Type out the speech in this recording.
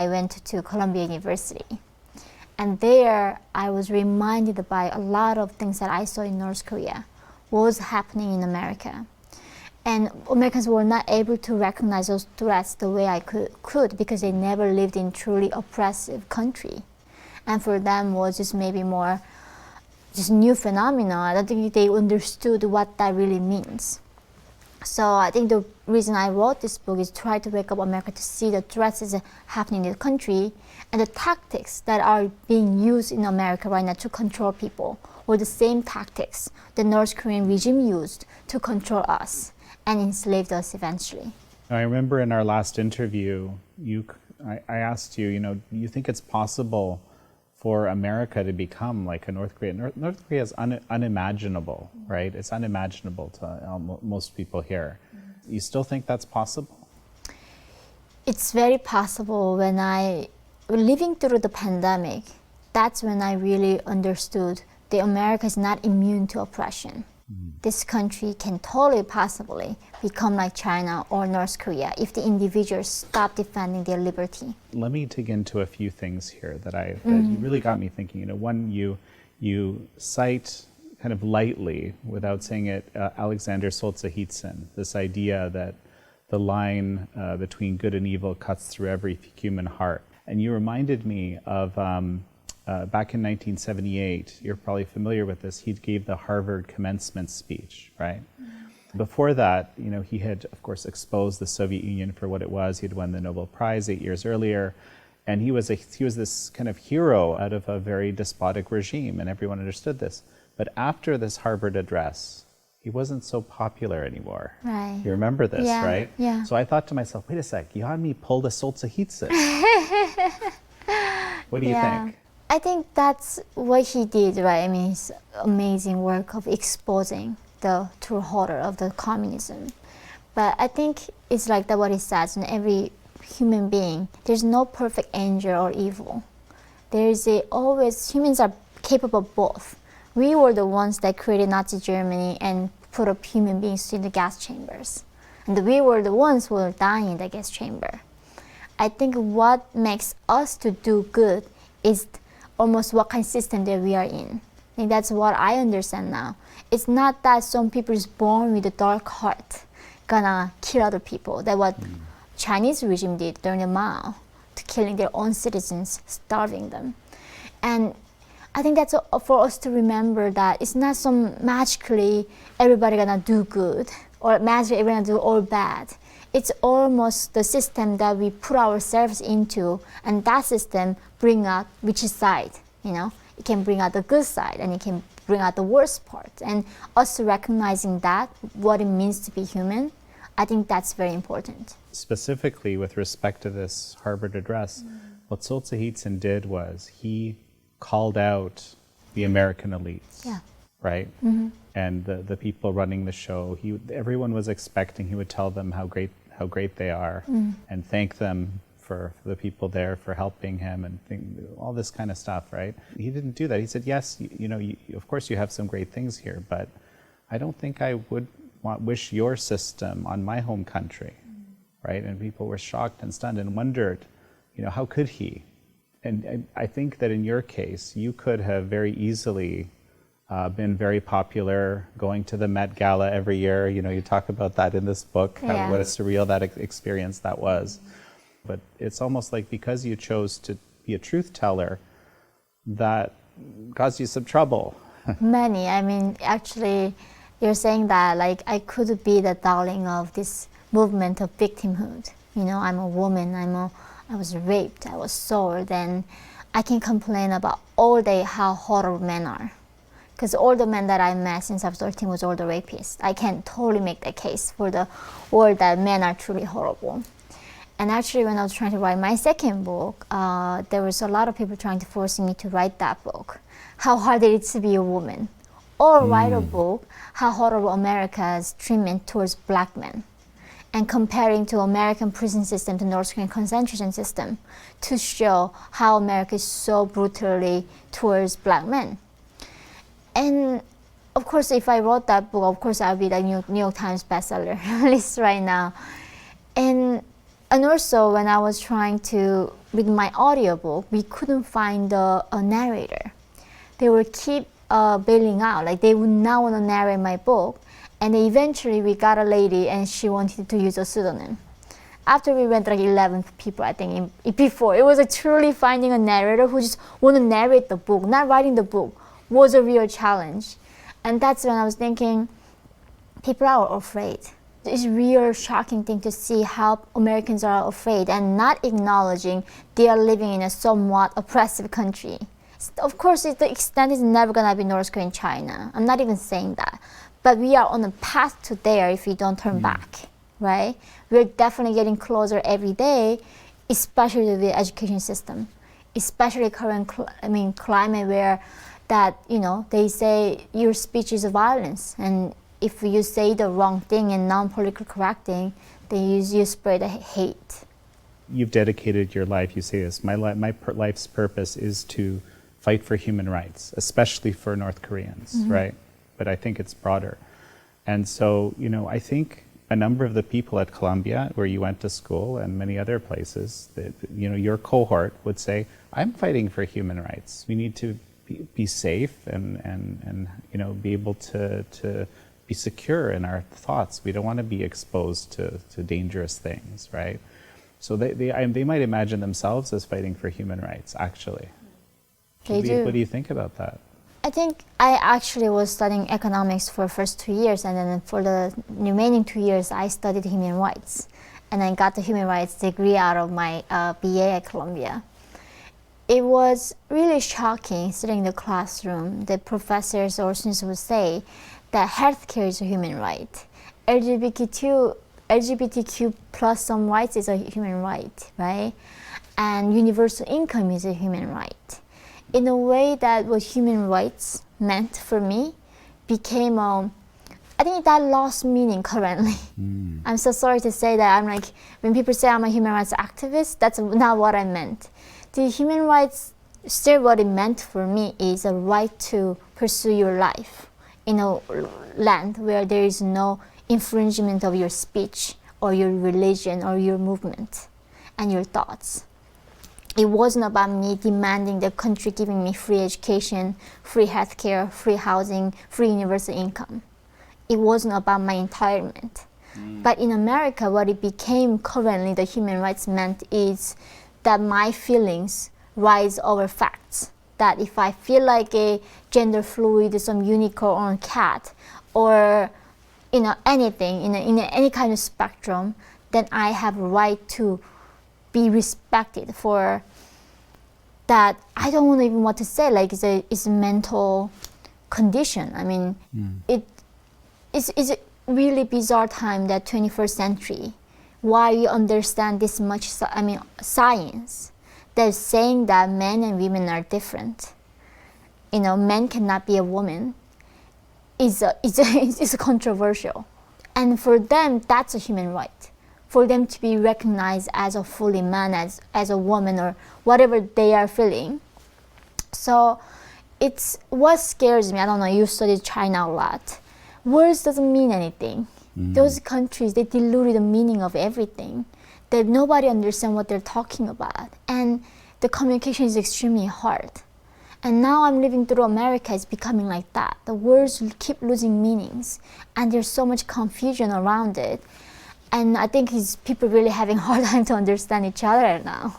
I went to Columbia University. And there, I was reminded by a lot of things that I saw in North Korea, what was happening in America. And Americans were not able to recognize those threats the way I could because they never lived in truly oppressive country. And for them was just maybe more just new phenomena. I don't think they understood what that really means. So I think the reason I wrote this book is try to wake up America to see the threats is happening in the country and the tactics that are being used in America right now to control people were the same tactics the North Korean regime used to control us and enslaved us eventually. I remember in our last interview, I asked you, you think it's possible for America to become like a North Korea? North Korea is unimaginable, right? It's unimaginable to most people here. You still think that's possible? It's very possible. When living through the pandemic, that's when I really understood that America is not immune to oppression. This country can totally possibly become like China or North Korea if the individuals stop defending their liberty. Let me dig into a few things here that you really got me thinking. One, you cite kind of lightly, without saying it, Alexander Solzhenitsyn, this idea that the line between good and evil cuts through every human heart. And you reminded me of back in 1978, you're probably familiar with this, he gave the Harvard commencement speech, right? Before that, he had, of course, exposed the Soviet Union for what it was. He had won the Nobel Prize 8 years earlier, and he was this kind of hero out of a very despotic regime, and everyone understood this. But after this Harvard address, he wasn't so popular anymore. Right. You remember this, right? Yeah. So I thought to myself, wait a sec, Yeonmi pulled a Solzhenitsyn. What do you think? I think that's what he did, right? I mean, his amazing work of exposing the true horror of the communism. But I think it's like that what he says, in every human being, there's no perfect angel or evil. Humans are capable of both. We were the ones that created Nazi Germany and put up human beings in the gas chambers. And we were the ones who were dying in the gas chamber. I think what makes us to do good is almost what kind of system that we are in. I think that's what I understand now. It's not that some people is born with a dark heart, gonna kill other people. That's what Chinese regime did during the Mao, to killing their own citizens, starving them. And I think that's for us to remember that it's not some magically everybody gonna do good or magically everybody gonna do all bad. It's almost the system that we put ourselves into, and that system bring out which side, It can bring out the good side, and it can bring out the worst part. And us recognizing that, what it means to be human, I think that's very important. Specifically with respect to this Harvard address, what Solzhenitsyn did was he called out the American elites, right? And the people running the show. Everyone was expecting he would tell them how great they are, and thank them for the people there for helping him, and all this kind of stuff, right? He didn't do that. He said, yes, of course you have some great things here, but I don't think I would wish your system on my home country, right? And people were shocked and stunned and wondered, how could he? And I think that in your case, you could have very easily been very popular, going to the Met Gala every year. You talk about that in this book, what a surreal that experience that was. But it's almost like because you chose to be a truth teller, that caused you some trouble. Many. I mean, actually, you're saying that like I could be the darling of this movement of victimhood. I'm a woman. I was raped. I was sold, and I can complain about all day how horrible men are. Because all the men that I met since I was 13 was all the rapists. I can totally make that case for the world that men are truly horrible. And actually, when I was trying to write my second book, there was a lot of people trying to force me to write that book. How hard it is to be a woman. Or write a book, how horrible America's treatment towards black men. And comparing to American prison system to North Korean concentration system to show how America is so brutally towards black men. And of course, if I wrote that book, of course, I'll be the New York Times bestseller list right now. And also, when I was trying to with my audiobook, we couldn't find a narrator. They would keep bailing out, like they would not want to narrate my book. And then eventually we got a lady and she wanted to use a pseudonym. After we went like 11 people, I think, before, it was like truly finding a narrator who just want to narrate the book, not writing the book, was a real challenge. And that's when I was thinking, people are afraid. It's a real shocking thing to see how Americans are afraid and not acknowledging they are living in a somewhat oppressive country. Of course, the extent is never going to be North Korea and China. I'm not even saying that. But we are on a path to there if we don't turn back, right? We're definitely getting closer every day, especially to the education system, especially current climate where that, they say your speech is violence. And if you say the wrong thing and non-political correct thing, then you spread hate. You've dedicated your life, you say this, my life's purpose is to fight for human rights, especially for North Koreans, right? But I think it's broader. And so, I think a number of the people at Columbia, where you went to school, and many other places, that, your cohort would say, I'm fighting for human rights. We need to be safe and be able to be secure in our thoughts. We don't want to be exposed to dangerous things, right? So they might imagine themselves as fighting for human rights, actually. They do. What do you think about that? I think I actually was studying economics for the first 2 years, and then for the remaining 2 years, I studied human rights. And I got the human rights degree out of my BA at Columbia. It was really shocking sitting in the classroom. The professors or students would say that healthcare is a human right. LGBTQ plus some rights is a human right, right? And universal income is a human right. In a way that what human rights meant for me became, I think that lost meaning currently. I'm so sorry to say that. When people say I'm a human rights activist, that's not what I meant. The human rights, still what it meant for me is a right to pursue your life in a land where there is no infringement of your speech or your religion or your movement and your thoughts. It wasn't about me demanding the country giving me free education, free healthcare, free housing, free universal income. It wasn't about my entitlement. But in America, what it became currently the human rights meant is that my feelings rise over facts. That if I feel like a gender fluid, some unicorn or cat, or anything in any kind of spectrum, then I have a right to be respected for that. I don't even want to say it's a mental condition. It's a really bizarre time, that 21st century, why we understand this much science that's saying that men and women are different. Men cannot be a woman. It's controversial, and for them that's a human right. For them to be recognized as a fully man, as a woman, or whatever they are feeling. So it's what scares me. I don't know, you studied China a lot. Words doesn't mean anything. Those countries, they diluted the meaning of everything. That nobody understands what they're talking about. And the communication is extremely hard. And now I'm living through America, it's becoming like that. The words keep losing meanings. And there's so much confusion around it. And I think people really having a hard time to understand each other now.